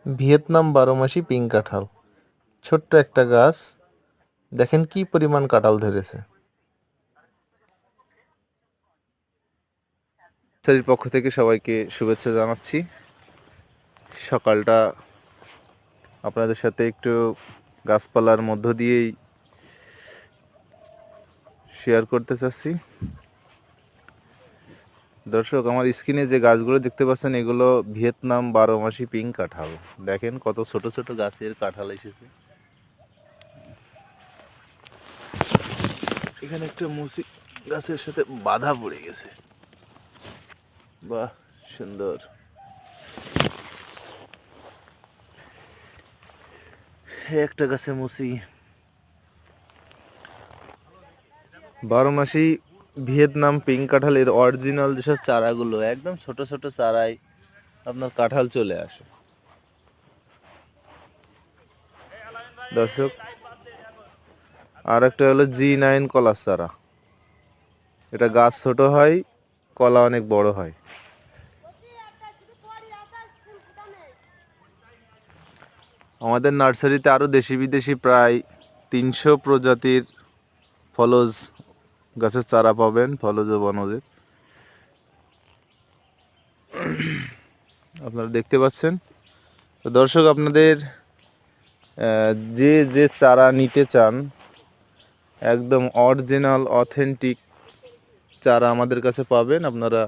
Vietnam 12 মাসি pink কাঁঠাল, ছোট্ট একটা গাছ, দেখেন কি পরিমাণ কাঁঠাল ধরেছে। নার্সারির পক্ষ থেকে সবাইকে শুভেচ্ছা জানাচ্ছি। সকালটা আপনাদের সাথে একটু গাছপালার মধ্য দিয়েই শেয়ার করতে চাচ্ছি। দর্শক, আমার স্ক্রিনে যে গাছগুলো দেখতে পাচ্ছেন এগুলো ভিয়েতনাম 12 মাসি পিঙ্ক কাঁঠাল। দেখেন কত ছোট ছোট গাছের কাঁঠাল এসেছে। এখানে একটা মুসি গাছের সাথে বাধা পড়ে গেছে। বাহ, সুন্দর। একটা গাছে মুসি। 12 মাসি ভিয়েতনাম পিঙ্ক কাঁঠালের অরিজিনাল যেসব চারাগুলো, একদম ছোট ছোট চারায় আপনার কাঁঠাল চলে আসে। দর্শক, আর একটা হলো G9 কলার চারা। এটা গাছ ছোট হয়, কলা অনেক বড় হয়। আমাদের নার্সারিতে আরো দেশি বিদেশি প্রায় 300 প্রজাতির ফলজ গাছের চারা পাবেন, ফলজ ও বনজের। আপনারা দেখতে পাচ্ছেন। তো দর্শক, আপনাদের যে যে চারা নিতে চান, একদম অরিজিনাল অথেন্টিক চারা আমাদের কাছে পাবেন। আপনারা